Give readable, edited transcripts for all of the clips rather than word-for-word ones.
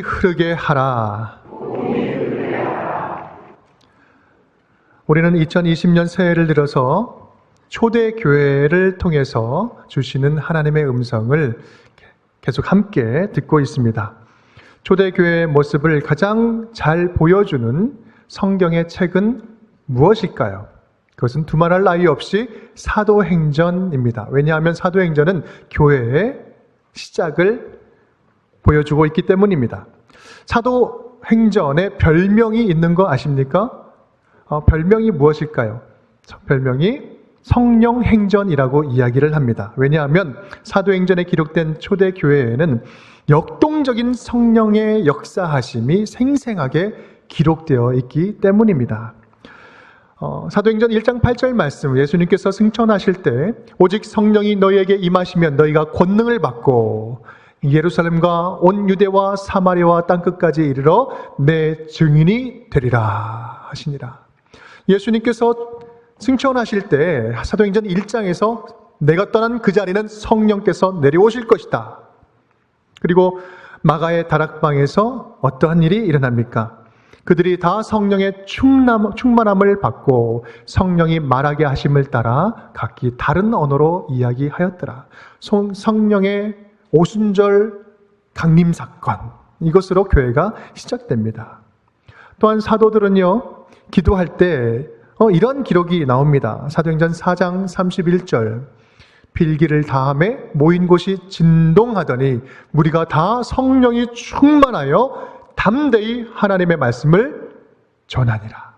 복음이 흐르게 하라. 우리는 2020년 새해를 들어서 초대교회를 통해서 주시는 하나님의 음성을 계속 함께 듣고 있습니다. 초대교회의 모습을 가장 잘 보여주는 성경의 책은 무엇일까요? 그것은 두말할 나위 없이 사도행전입니다. 왜냐하면 사도행전은 교회의 시작을 보여주고 있기 때문입니다. 사도행전에 별명이 있는 거 아십니까? 별명이 무엇일까요? 별명이 성령행전이라고 이야기를 합니다. 왜냐하면 사도행전에 기록된 초대교회에는 역동적인 성령의 역사하심이 생생하게 기록되어 있기 때문입니다. 사도행전 1장 8절 말씀, 예수님께서 승천하실 때 오직 성령이 너희에게 임하시면 너희가 권능을 받고 예루살렘과 온 유대와 사마리아와 땅끝까지 이르러 내 증인이 되리라 하시니라. 예수님께서 승천하실 때 사도행전 1장에서 내가 떠난 그 자리는 성령께서 내려오실 것이다. 그리고 마가의 다락방에서 어떠한 일이 일어납니까? 그들이 다 성령의 충만함을 받고 성령이 말하게 하심을 따라 각기 다른 언어로 이야기하였더라. 성령의 오순절 강림 사건, 이것으로 교회가 시작됩니다. 또한 사도들은요, 기도할 때 이런 기록이 나옵니다. 사도행전 4장 31절, 빌기를 다함에 모인 곳이 진동하더니 무리가 다 성령이 충만하여 담대히 하나님의 말씀을 전하니라.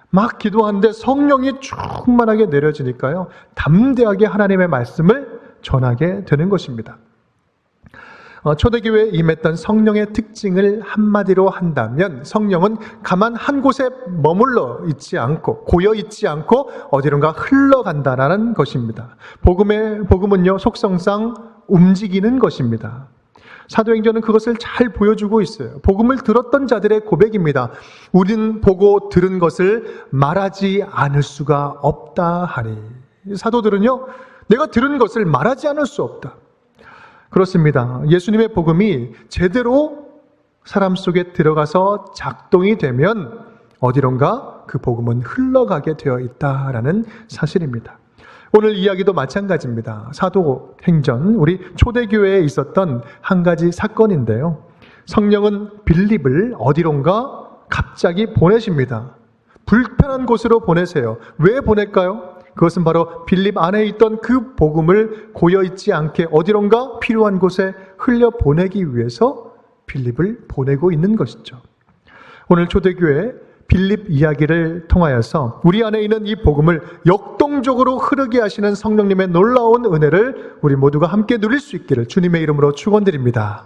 막 기도하는데 성령이 충만하게 내려지니까요, 담대하게 하나님의 말씀을 전하게 되는 것입니다. 초대교회에 임했던 성령의 특징을 한마디로 한다면 성령은 가만 한 곳에 머물러 있지 않고 고여 있지 않고 어디론가 흘러간다라는 것입니다. 복음은요, 속성상 움직이는 것입니다. 사도행전은 그것을 잘 보여주고 있어요. 복음을 들었던 자들의 고백입니다. 우리는 보고 들은 것을 말하지 않을 수가 없다 하니. 사도들은요, 내가 들은 것을 말하지 않을 수 없다. 그렇습니다. 예수님의 복음이 제대로 사람 속에 들어가서 작동이 되면 어디론가 그 복음은 흘러가게 되어 있다라는 사실입니다. 오늘 이야기도 마찬가지입니다. 사도행전, 우리 초대교회에 있었던 한 가지 사건인데요. 성령은 빌립을 어디론가 갑자기 보내십니다. 불편한 곳으로 보내세요. 왜 보낼까요? 그것은 바로 빌립 안에 있던 그 복음을 고여있지 않게 어디론가 필요한 곳에 흘려보내기 위해서 빌립을 보내고 있는 것이죠. 오늘 초대교회 빌립 이야기를 통하여서 우리 안에 있는 이 복음을 역동적으로 흐르게 하시는 성령님의 놀라운 은혜를 우리 모두가 함께 누릴 수 있기를 주님의 이름으로 축원드립니다.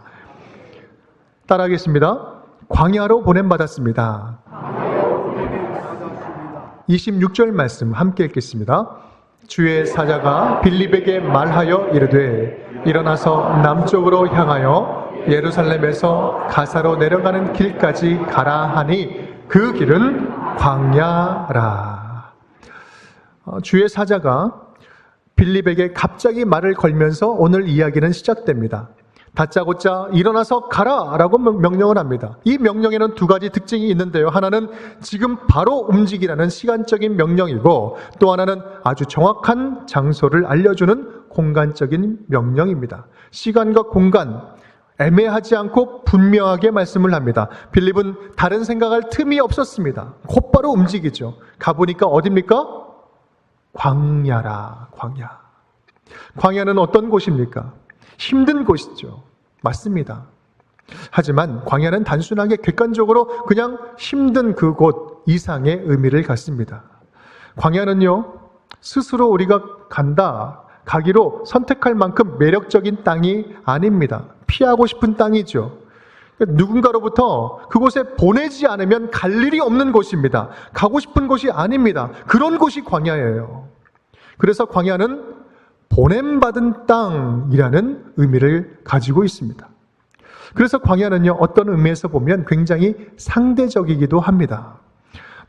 따라하겠습니다. 광야로 보냄받았습니다. 26절 말씀 함께 읽겠습니다. 주의 사자가 빌립에게 말하여 이르되 일어나서 남쪽으로 향하여 예루살렘에서 가사로 내려가는 길까지 가라 하니 그 길은 광야라. 주의 사자가 빌립에게 갑자기 말을 걸면서 오늘 이야기는 시작됩니다. 다짜고짜 일어나서 가라 라고 명령을 합니다. 이 명령에는 두 가지 특징이 있는데요. 하나는 지금 바로 움직이라는 시간적인 명령이고, 또 하나는 아주 정확한 장소를 알려주는 공간적인 명령입니다. 시간과 공간 애매하지 않고 분명하게 말씀을 합니다. 빌립은 다른 생각할 틈이 없었습니다. 곧바로 움직이죠. 가보니까 어딥니까? 광야라. 광야. 광야는 어떤 곳입니까? 힘든 곳이죠. 맞습니다. 하지만 광야는 단순하게 객관적으로 그냥 힘든 그곳 이상의 의미를 갖습니다. 광야는요, 스스로 우리가 가기로 선택할 만큼 매력적인 땅이 아닙니다. 피하고 싶은 땅이죠. 누군가로부터 그곳에 보내지 않으면 갈 일이 없는 곳입니다. 가고 싶은 곳이 아닙니다. 그런 곳이 광야예요. 그래서 광야는 보냄받은 땅이라는 의미를 가지고 있습니다. 그래서 광야는요, 어떤 의미에서 보면 굉장히 상대적이기도 합니다.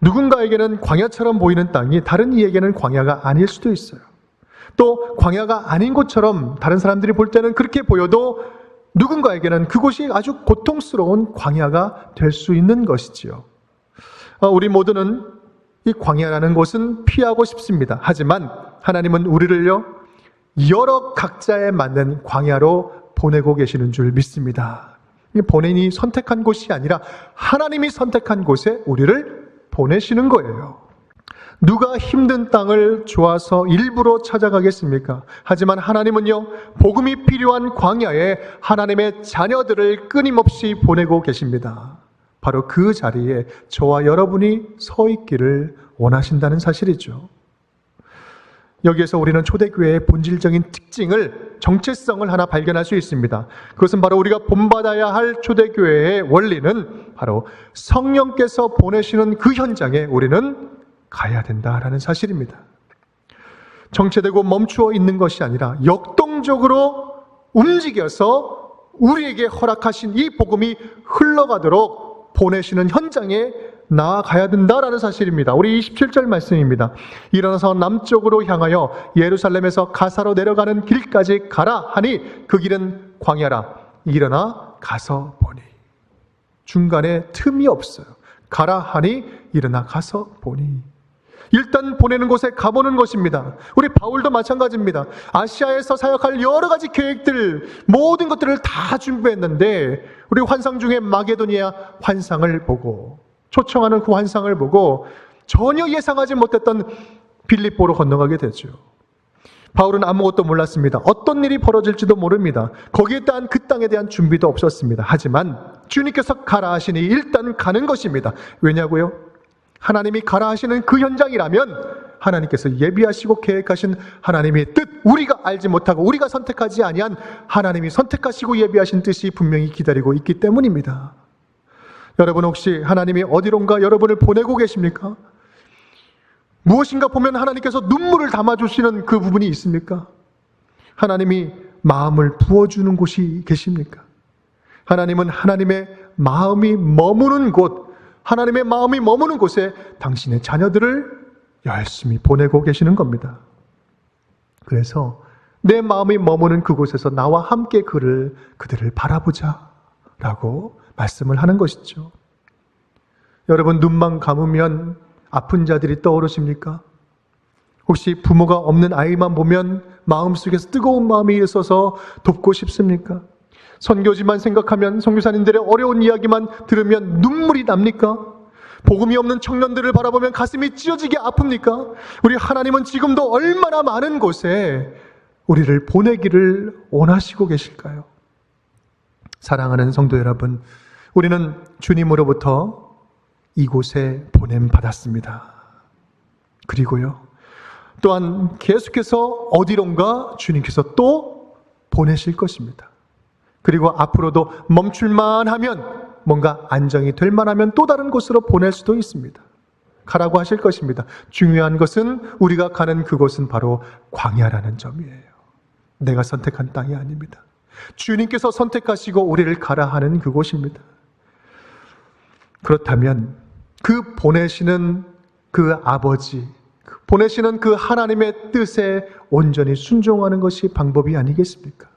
누군가에게는 광야처럼 보이는 땅이 다른 이에게는 광야가 아닐 수도 있어요. 또 광야가 아닌 곳처럼 다른 사람들이 볼 때는 그렇게 보여도 누군가에게는 그곳이 아주 고통스러운 광야가 될 수 있는 것이지요. 우리 모두는 이 광야라는 곳은 피하고 싶습니다. 하지만 하나님은 우리를요, 여러 각자에 맞는 광야로 보내고 계시는 줄 믿습니다. 본인이 선택한 곳이 아니라 하나님이 선택한 곳에 우리를 보내시는 거예요. 누가 힘든 땅을 좋아서 일부러 찾아가겠습니까? 하지만 하나님은요, 복음이 필요한 광야에 하나님의 자녀들을 끊임없이 보내고 계십니다. 바로 그 자리에 저와 여러분이 서 있기를 원하신다는 사실이죠. 여기에서 우리는 초대교회의 본질적인 특징을, 정체성을 하나 발견할 수 있습니다. 그것은 바로 우리가 본받아야 할 초대교회의 원리는 바로 성령께서 보내시는 그 현장에 우리는 가야 된다라는 사실입니다. 정체되고 멈추어 있는 것이 아니라 역동적으로 움직여서 우리에게 허락하신 이 복음이 흘러가도록 보내시는 현장에 나아가야 된다라는 사실입니다. 우리 27절 말씀입니다. 일어나서 남쪽으로 향하여 예루살렘에서 가사로 내려가는 길까지 가라 하니 그 길은 광야라. 일어나 가서 보니. 중간에 틈이 없어요. 가라 하니 일어나 가서 보니. 일단 보내는 곳에 가보는 것입니다. 우리 바울도 마찬가지입니다. 아시아에서 사역할 여러 가지 계획들, 모든 것들을 다 준비했는데 우리 환상 중에 마게도니아 환상을 보고, 초청하는 그 환상을 보고 전혀 예상하지 못했던 빌립보로 건너가게 되죠. 바울은 아무것도 몰랐습니다. 어떤 일이 벌어질지도 모릅니다. 거기에 대한 그 땅에 대한 준비도 없었습니다. 하지만 주님께서 가라 하시니 일단 가는 것입니다. 왜냐고요? 하나님이 가라 하시는 그 현장이라면 하나님께서 예비하시고 계획하신 하나님의 뜻, 우리가 알지 못하고 우리가 선택하지 아니한 하나님이 선택하시고 예비하신 뜻이 분명히 기다리고 있기 때문입니다. 여러분 혹시 하나님이 어디론가 여러분을 보내고 계십니까? 무엇인가 보면 하나님께서 눈물을 담아주시는 그 부분이 있습니까? 하나님이 마음을 부어주는 곳이 계십니까? 하나님은 하나님의 마음이 머무는 곳, 하나님의 마음이 머무는 곳에 당신의 자녀들을 열심히 보내고 계시는 겁니다. 그래서 내 마음이 머무는 그곳에서 나와 함께 그들을 바라보자 라고 말씀을 하는 것이죠. 여러분 눈만 감으면 아픈 자들이 떠오르십니까? 혹시 부모가 없는 아이만 보면 마음속에서 뜨거운 마음이 있어서 돕고 싶습니까? 선교지만 생각하면, 선교사님들의 어려운 이야기만 들으면 눈물이 납니까? 복음이 없는 청년들을 바라보면 가슴이 찢어지게 아픕니까? 우리 하나님은 지금도 얼마나 많은 곳에 우리를 보내기를 원하시고 계실까요? 사랑하는 성도 여러분, 우리는 주님으로부터 이곳에 보냄받았습니다. 그리고요, 또한 계속해서 어디론가 주님께서 또 보내실 것입니다. 그리고 앞으로도 멈출만 하면, 뭔가 안정이 될 만하면 또 다른 곳으로 보낼 수도 있습니다. 가라고 하실 것입니다. 중요한 것은 우리가 가는 그곳은 바로 광야라는 점이에요. 내가 선택한 땅이 아닙니다. 주님께서 선택하시고 우리를 가라 하는 그곳입니다. 그렇다면 그 보내시는 그 아버지, 보내시는 그 하나님의 뜻에 온전히 순종하는 것이 방법이 아니겠습니까?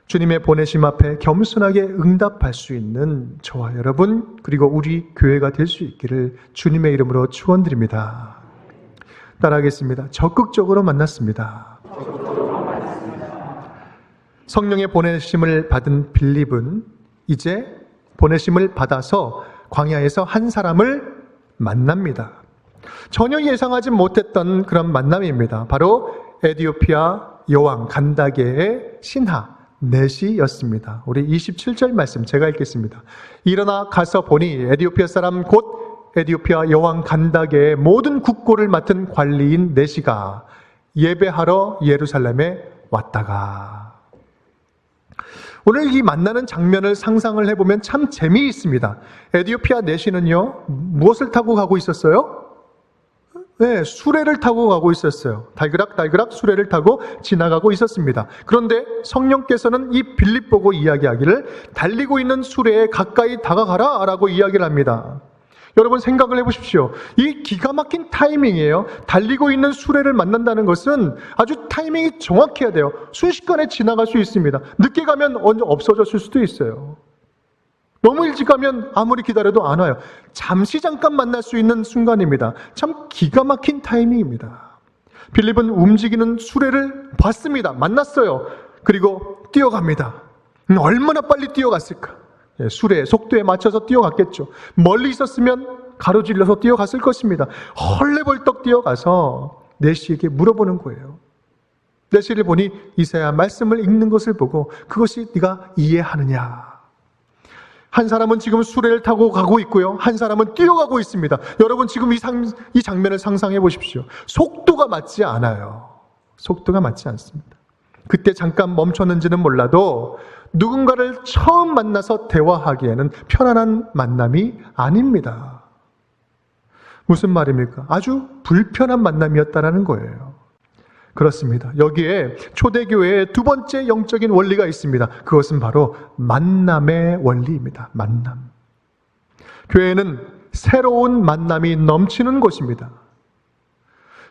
주님의 보내심 앞에 겸손하게 응답할 수 있는 저와 여러분, 그리고 우리 교회가 될 수 있기를 주님의 이름으로 축원드립니다. 따라하겠습니다. 적극적으로 만났습니다. 성령의 보내심을 받은 빌립은 이제 보내심을 받아서 광야에서 한 사람을 만납니다. 전혀 예상하지 못했던 그런 만남입니다. 바로 에디오피아 여왕 간다게의 신하 넷이었습니다. 우리 27절 말씀 제가 읽겠습니다. 일어나 가서 보니 에디오피아 사람 곧 에디오피아 여왕 간다게의 모든 국고를 맡은 관리인 넷이가 예배하러 예루살렘에 왔다가. 오늘 이 만나는 장면을 상상을 해보면 참 재미있습니다. 에디오피아 넷이는요, 무엇을 타고 가고 있었어요? 네, 수레를 타고 가고 있었어요. 달그락 수레를 타고 지나가고 있었습니다. 그런데 성령께서는 이 빌립 보고 이야기하기를 달리고 있는 수레에 가까이 다가가라 라고 이야기를 합니다. 여러분 생각을 해보십시오. 이 기가 막힌 타이밍이에요. 달리고 있는 수레를 만난다는 것은 아주 타이밍이 정확해야 돼요. 순식간에 지나갈 수 있습니다. 늦게 가면 언제 없어졌을 수도 있어요. 너무 일찍 가면 아무리 기다려도 안 와요. 잠시 잠깐 만날 수 있는 순간입니다. 참 기가 막힌 타이밍입니다. 빌립은 움직이는 수레를 봤습니다. 만났어요. 그리고 뛰어갑니다. 얼마나 빨리 뛰어갔을까? 수레의 속도에 맞춰서 뛰어갔겠죠. 멀리 있었으면 가로질러서 뛰어갔을 것입니다. 헐레벌떡 뛰어가서 내시에게 물어보는 거예요. 내시를 보니 이사야 말씀을 읽는 것을 보고 그것이 네가 이해하느냐? 한 사람은 지금 수레를 타고 가고 있고요. 한 사람은 뛰어가고 있습니다. 여러분 지금 이 장면을 상상해 보십시오. 속도가 맞지 않아요. 속도가 맞지 않습니다. 그때 잠깐 멈췄는지는 몰라도 누군가를 처음 만나서 대화하기에는 편안한 만남이 아닙니다. 무슨 말입니까? 아주 불편한 만남이었다라는 거예요. 그렇습니다. 여기에 초대교회의 두 번째 영적인 원리가 있습니다. 그것은 바로 만남의 원리입니다. 만남. 교회는 새로운 만남이 넘치는 곳입니다.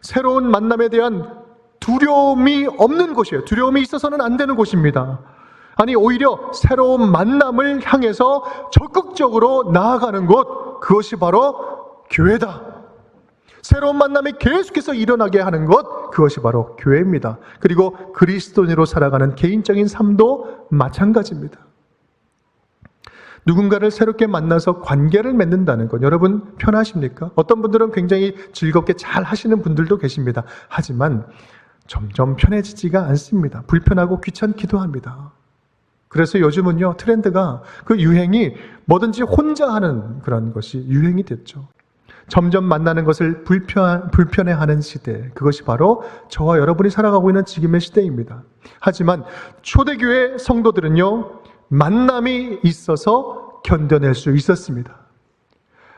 새로운 만남에 대한 두려움이 없는 곳이에요. 두려움이 있어서는 안 되는 곳입니다. 아니 오히려 새로운 만남을 향해서 적극적으로 나아가는 곳, 그것이 바로 교회다. 새로운 만남이 계속해서 일어나게 하는 것, 그것이 바로 교회입니다. 그리고 그리스도인으로 살아가는 개인적인 삶도 마찬가지입니다. 누군가를 새롭게 만나서 관계를 맺는다는 것, 여러분 편하십니까? 어떤 분들은 굉장히 즐겁게 잘 하시는 분들도 계십니다. 하지만 점점 편해지지가 않습니다. 불편하고 귀찮기도 합니다. 그래서 요즘은요, 트렌드가 그 유행이 뭐든지 혼자 하는 그런 것이 유행이 됐죠. 점점 만나는 것을 불편해하는 시대, 그것이 바로 저와 여러분이 살아가고 있는 지금의 시대입니다. 하지만 초대교회 성도들은요, 만남이 있어서 견뎌낼 수 있었습니다.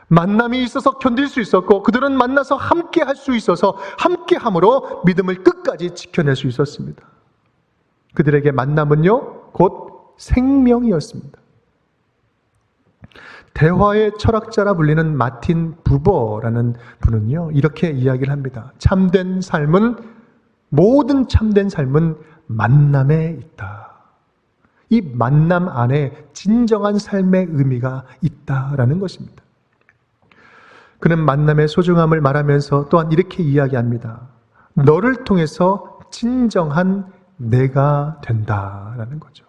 만남이 있어서 견딜 수 있었고 그들은 만나서 함께 할 수 있어서 함께함으로 믿음을 끝까지 지켜낼 수 있었습니다. 그들에게 만남은요, 곧 생명이었습니다. 대화의 철학자라 불리는 마틴 부버라는 분은요, 이렇게 이야기를 합니다. 모든 참된 삶은 만남에 있다. 이 만남 안에 진정한 삶의 의미가 있다라는 것입니다. 그는 만남의 소중함을 말하면서 또한 이렇게 이야기합니다. 너를 통해서 진정한 내가 된다라는 거죠.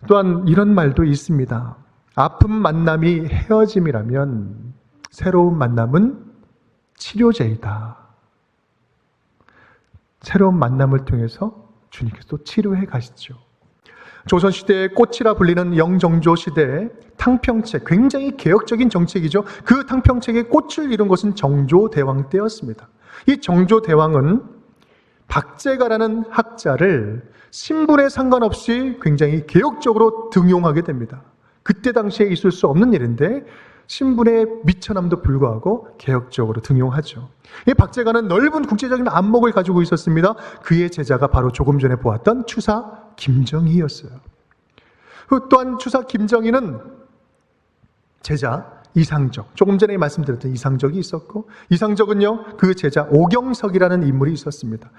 또한 이런 말도 있습니다. 아픈 만남이 헤어짐이라면 새로운 만남은 치료제이다. 새로운 만남을 통해서 주님께서 치료해 가시죠. 조선시대의 꽃이라 불리는 영정조 시대의 탕평책, 굉장히 개혁적인 정책이죠. 그 탕평책의 꽃을 이룬 것은 정조대왕 때였습니다. 이 정조대왕은 박제가라는 학자를 신분에 상관없이 굉장히 개혁적으로 등용하게 됩니다. 그때 당시에 있을 수 없는 일인데 신분의 미천함도 불구하고 개혁적으로 등용하죠. 이 박제가는 넓은 국제적인 안목을 가지고 있었습니다. 그의 제자가 바로 조금 전에 보았던 추사 김정희였어요. 또한 추사 김정희는 제자 이상적, 조금 전에 말씀드렸던 이상적이 있었고, 이상적은요, 그 제자 오경석이라는 인물이 있었습니다.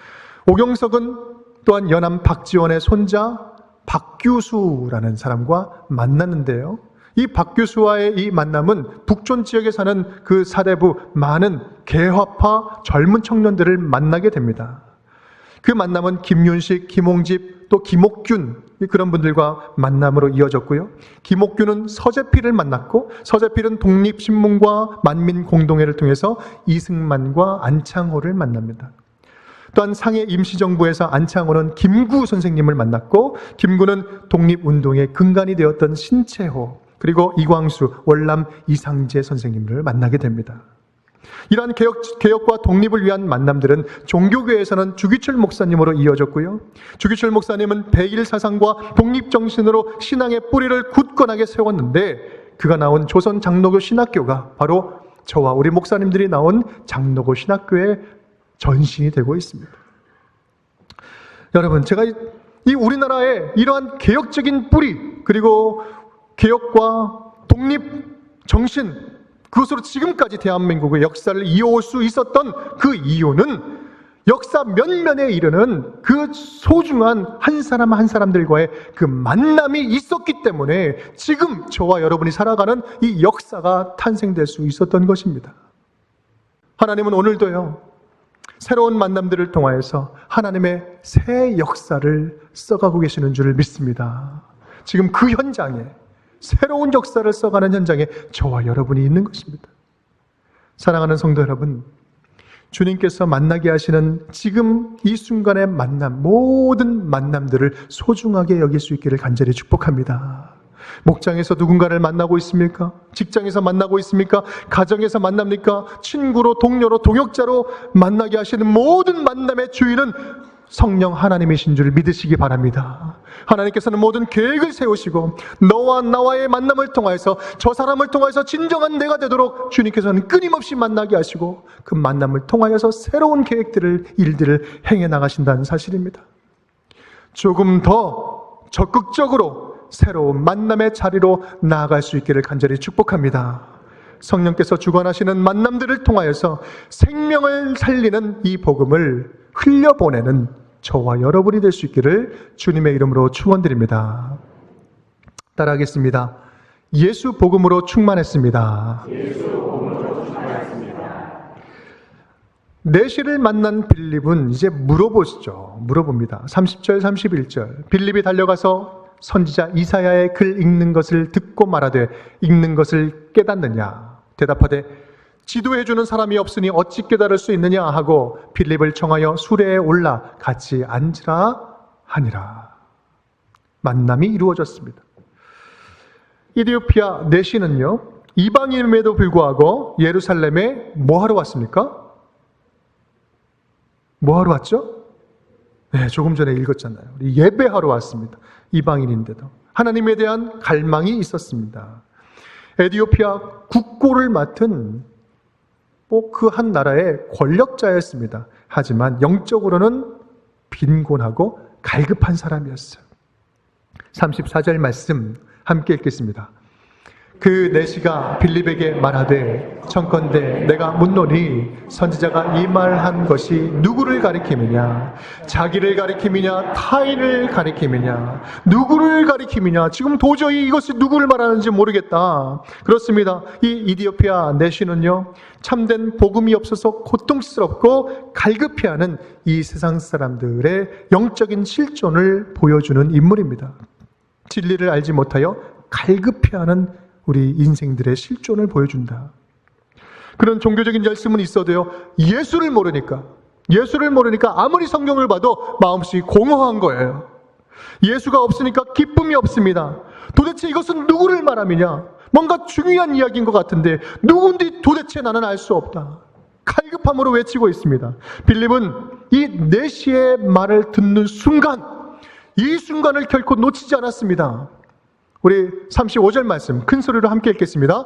오경석은 또한 연암 박지원의 손자 박규수라는 사람과 만났는데요, 이 박규수와의 이 만남은 북촌 지역에 사는 그 사대부 많은 개화파 젊은 청년들을 만나게 됩니다. 그 만남은 김윤식, 김홍집, 또 김옥균, 그런 분들과 만남으로 이어졌고요. 김옥균은 서재필을 만났고, 서재필은 독립신문과 만민공동회를 통해서 이승만과 안창호를 만납니다. 또한 상해 임시정부에서 안창호는 김구 선생님을 만났고, 김구는 독립운동의 근간이 되었던 신채호, 그리고 이광수, 월남 이상재 선생님을 만나게 됩니다. 이러한 개혁과 독립을 위한 만남들은 종교계에서는 주기철 목사님으로 이어졌고요. 주기철 목사님은 배일 사상과 독립정신으로 신앙의 뿌리를 굳건하게 세웠는데, 그가 나온 조선 장로교 신학교가 바로 저와 우리 목사님들이 나온 장로교 신학교의 전신이 되고 있습니다. 여러분, 제가 이 우리나라의 이러한 개혁적인 뿌리, 그리고 개혁과 독립 정신, 그것으로 지금까지 대한민국의 역사를 이어올 수 있었던 그 이유는 역사 면면에 이르는 그 소중한 한 사람 한 사람들과의 그 만남이 있었기 때문에 지금 저와 여러분이 살아가는 이 역사가 탄생될 수 있었던 것입니다. 하나님은 오늘도요, 새로운 만남들을 통하여서 하나님의 새 역사를 써가고 계시는 줄을 믿습니다. 지금 그 현장에, 새로운 역사를 써가는 현장에 저와 여러분이 있는 것입니다. 사랑하는 성도 여러분, 주님께서 만나게 하시는 지금 이 순간의 만남, 모든 만남들을 소중하게 여길 수 있기를 간절히 축복합니다. 목장에서 누군가를 만나고 있습니까? 직장에서 만나고 있습니까? 가정에서 만납니까? 친구로, 동료로, 동역자로 만나게 하시는 모든 만남의 주인은 성령 하나님이신 줄 믿으시기 바랍니다. 하나님께서는 모든 계획을 세우시고 너와 나와의 만남을 통해서, 저 사람을 통해서 진정한 내가 되도록 주님께서는 끊임없이 만나게 하시고 그 만남을 통하여서 새로운 계획들을, 일들을 행해 나가신다는 사실입니다. 조금 더 적극적으로 새로운 만남의 자리로 나아갈 수 있기를 간절히 축복합니다. 성령께서 주관하시는 만남들을 통하여서 생명을 살리는 이 복음을 흘려보내는 저와 여러분이 될 수 있기를 주님의 이름으로 축원드립니다. 따라하겠습니다. 예수 복음으로 충만했습니다. 내시를 만난 빌립은 이제 물어봅니다. 30절 31절. 빌립이 달려가서 선지자 이사야의 글 읽는 것을 듣고 말하되 읽는 것을 깨닫느냐? 대답하되 지도해주는 사람이 없으니 어찌 깨달을 수 있느냐 하고 빌립을 청하여 수레에 올라 같이 앉으라 하니라. 만남이 이루어졌습니다. 이디오피아 내시는요, 이방인임에도 불구하고 예루살렘에 뭐하러 왔습니까? 뭐하러 왔죠? 네, 조금 전에 읽었잖아요. 우리 예배하러 왔습니다. 이방인인데도 하나님에 대한 갈망이 있었습니다. 에티오피아 국고를 맡은 그 한 나라의 권력자였습니다. 하지만 영적으로는 빈곤하고 갈급한 사람이었어요. 34절 말씀 함께 읽겠습니다. 그 내시가 빌립에게 말하되 청컨대 내가 묻노니 선지자가 이 말한 것이 누구를 가리킴이냐? 자기를 가리킴이냐? 타인을 가리킴이냐? 누구를 가리킴이냐? 지금 도저히 이것이 누구를 말하는지 모르겠다. 그렇습니다. 이 이디오피아 내시는요, 참된 복음이 없어서 고통스럽고 갈급해하는 이 세상 사람들의 영적인 실존을 보여주는 인물입니다. 진리를 알지 못하여 갈급해하는 우리 인생들의 실존을 보여준다. 그런 종교적인 열심은 있어도요, 예수를 모르니까 아무리 성경을 봐도 마음속이 공허한 거예요. 예수가 없으니까 기쁨이 없습니다. 도대체 이것은 누구를 말함이냐? 뭔가 중요한 이야기인 것 같은데 누군지 도대체 나는 알 수 없다. 갈급함으로 외치고 있습니다. 빌립은 이 내시의 말을 듣는 순간, 이 순간을 결코 놓치지 않았습니다. 우리 35절 말씀 큰 소리로 함께 읽겠습니다.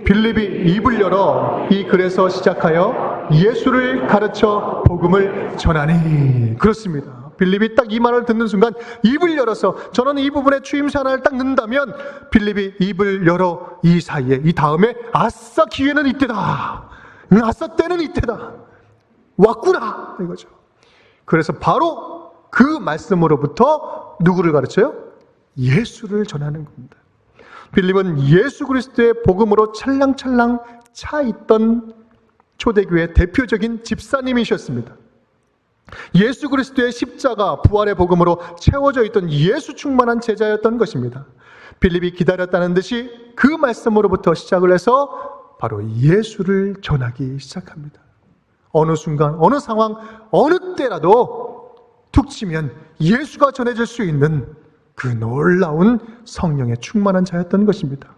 빌립이 입을 열어 이 글에서 시작하여 예수를 가르쳐 복음을 전하니. 그렇습니다. 빌립이 딱 이 말을 듣는 순간 입을 열어서, 저는 이 부분에 추임새 하나를 딱 넣는다면 빌립이 입을 열어 이 사이에, 이 다음에 아싸 기회는 이때다, 아싸 때는 이때다, 왔구나 이거죠. 그래서 바로 그 말씀으로부터 누구를 가르쳐요? 예수를 전하는 겁니다. 빌립은 예수 그리스도의 복음으로 찰랑찰랑 차 있던 초대교회의 대표적인 집사님이셨습니다. 예수 그리스도의 십자가 부활의 복음으로 채워져 있던 예수 충만한 제자였던 것입니다. 빌립이 기다렸다는 듯이 그 말씀으로부터 시작을 해서 바로 예수를 전하기 시작합니다. 어느 순간, 어느 상황, 어느 때라도 툭 치면 예수가 전해질 수 있는 그 놀라운 성령의 충만한 자였던 것입니다.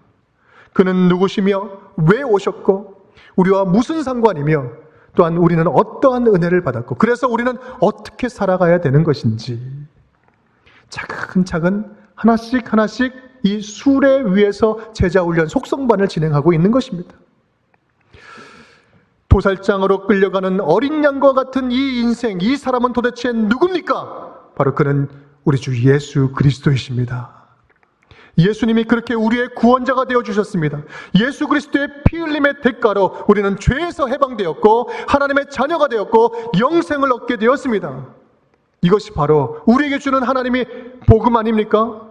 그는 누구시며 왜 오셨고 우리와 무슨 상관이며 또한 우리는 어떠한 은혜를 받았고 그래서 우리는 어떻게 살아가야 되는 것인지 차근차근 하나씩 이 수레 위에서 제자훈련 속성반을 진행하고 있는 것입니다. 도살장으로 끌려가는 어린 양과 같은 이 인생, 이 사람은 도대체 누굽니까? 바로 그는 우리 주 예수 그리스도이십니다. 예수님이 그렇게 우리의 구원자가 되어주셨습니다. 예수 그리스도의 피 흘림의 대가로 우리는 죄에서 해방되었고 하나님의 자녀가 되었고 영생을 얻게 되었습니다. 이것이 바로 우리에게 주는 하나님의 복음 아닙니까?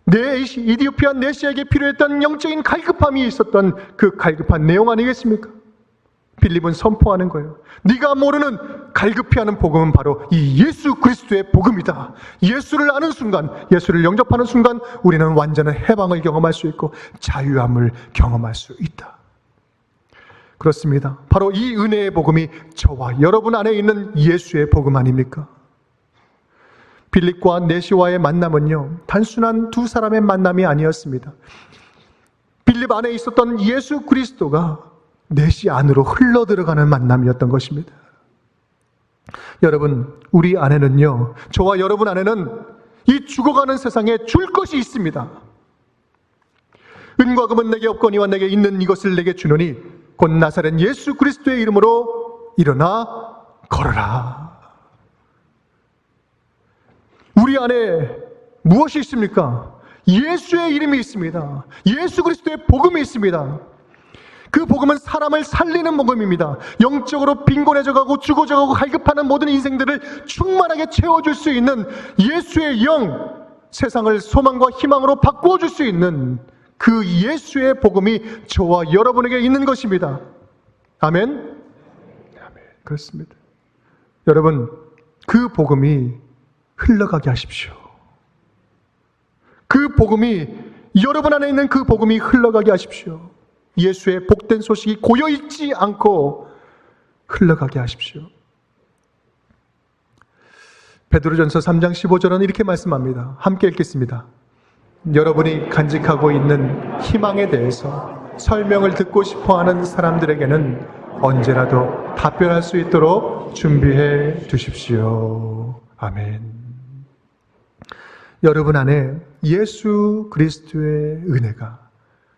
이디오피아 내시에게 필요했던 영적인 갈급함이 있었던 그 갈급한 내용 아니겠습니까? 빌립은 선포하는 거예요. 네가 모르는 갈급해하는 복음은 바로 이 예수 그리스도의 복음이다. 예수를 아는 순간, 예수를 영접하는 순간 우리는 완전한 해방을 경험할 수 있고 자유함을 경험할 수 있다. 그렇습니다. 바로 이 은혜의 복음이 저와 여러분 안에 있는 예수의 복음 아닙니까? 빌립과 내시와의 만남은요, 단순한 두 사람의 만남이 아니었습니다. 빌립 안에 있었던 예수 그리스도가 내시 안으로 흘러들어가는 만남이었던 것입니다. 여러분, 우리 안에는요, 저와 여러분 안에는 이 죽어가는 세상에 줄 것이 있습니다. 은과 금은 내게 없거니와 내게 있는 이것을 내게 주노니 곧 나사렛 예수 그리스도의 이름으로 일어나 걸어라. 우리 안에 무엇이 있습니까? 예수의 이름이 있습니다. 예수 그리스도의 복음이 있습니다. 그 복음은 사람을 살리는 복음입니다. 영적으로 빈곤해져가고 죽어져가고 갈급하는 모든 인생들을 충만하게 채워줄 수 있는 예수의 영, 세상을 소망과 희망으로 바꾸어 줄 수 있는 그 예수의 복음이 저와 여러분에게 있는 것입니다. 아멘? 아멘. 그렇습니다. 여러분, 그 복음이 흘러가게 하십시오. 그 복음이, 여러분 안에 있는 그 복음이 흘러가게 하십시오. 예수의 복된 소식이 고여있지 않고 흘러가게 하십시오. 베드로전서 3장 15절은 이렇게 말씀합니다. 함께 읽겠습니다. 여러분이 간직하고 있는 희망에 대해서 설명을 듣고 싶어하는 사람들에게는 언제라도 답변할 수 있도록 준비해 두십시오. 아멘. 여러분 안에 예수 그리스도의 은혜가,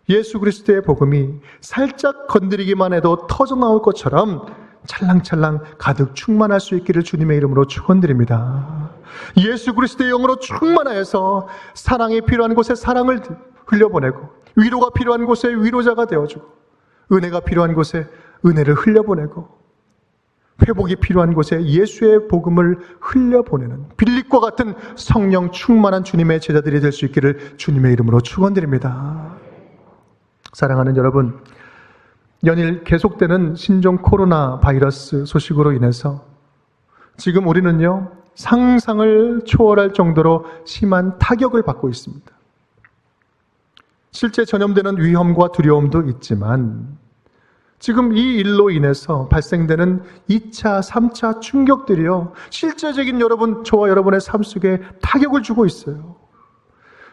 예수 그리스도의 복음이 살짝 건드리기만 해도 터져나올 것처럼 찰랑찰랑 가득 충만할 수 있기를 주님의 이름으로 축원드립니다. 예수 그리스도의 영으로 충만하여서 사랑이 필요한 곳에 사랑을 흘려보내고, 위로가 필요한 곳에 위로자가 되어주고, 은혜가 필요한 곳에 은혜를 흘려보내고, 회복이 필요한 곳에 예수의 복음을 흘려보내는 빌립과 같은 성령 충만한 주님의 제자들이 될 수 있기를 주님의 이름으로 축원드립니다. 사랑하는 여러분, 연일 계속되는 신종 코로나 바이러스 소식으로 인해서 지금 우리는요, 상상을 초월할 정도로 심한 타격을 받고 있습니다. 실제 전염되는 위험과 두려움도 있지만 지금 이 일로 인해서 발생되는 2차, 3차 충격들이요, 실제적인 저와 여러분의 삶 속에 타격을 주고 있어요.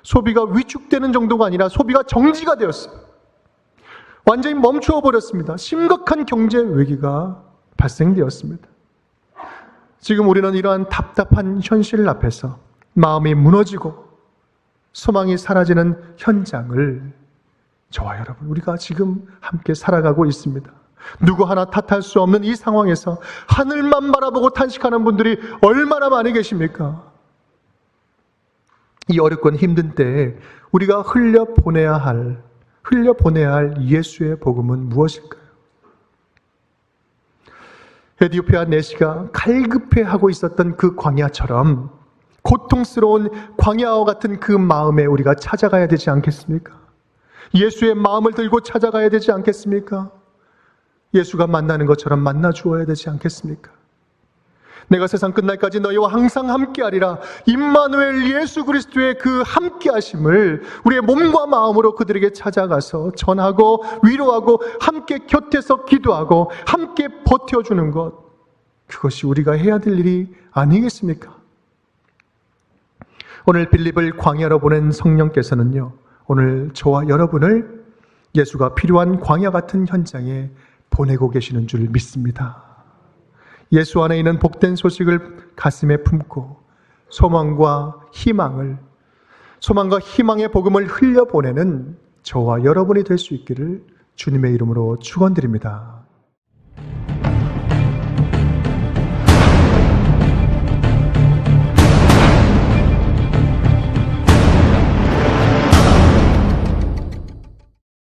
소비가 위축되는 정도가 아니라 소비가 정지가 되었어요. 완전히 멈추어 버렸습니다. 심각한 경제 위기가 발생되었습니다. 지금 우리는 이러한 답답한 현실 앞에서 마음이 무너지고 소망이 사라지는 현장을 저와 여러분, 우리가 지금 함께 살아가고 있습니다. 누구 하나 탓할 수 없는 이 상황에서 하늘만 바라보고 탄식하는 분들이 얼마나 많이 계십니까? 이 어렵고 힘든 때에 우리가 흘려보내야 할 예수의 복음은 무엇일까요? 에디오피아 내시가 갈급해하고 있었던 그 광야처럼 고통스러운 광야와 같은 그 마음에 우리가 찾아가야 되지 않겠습니까? 예수의 마음을 들고 찾아가야 되지 않겠습니까? 예수가 만나는 것처럼 만나 주어야 되지 않겠습니까? 내가 세상 끝날까지 너희와 항상 함께하리라, 임마누엘 예수 그리스도의 그 함께하심을 우리의 몸과 마음으로 그들에게 찾아가서 전하고 위로하고 함께 곁에서 기도하고 함께 버텨주는 것, 그것이 우리가 해야 될 일이 아니겠습니까? 오늘 빌립을 광야로 보낸 성령께서는요, 오늘 저와 여러분을 예수가 필요한 광야 같은 현장에 보내고 계시는 줄 믿습니다. 예수 안에 있는 복된 소식을 가슴에 품고 소망과 희망의 복음을 흘려보내는 저와 여러분이 될 수 있기를 주님의 이름으로 축원드립니다.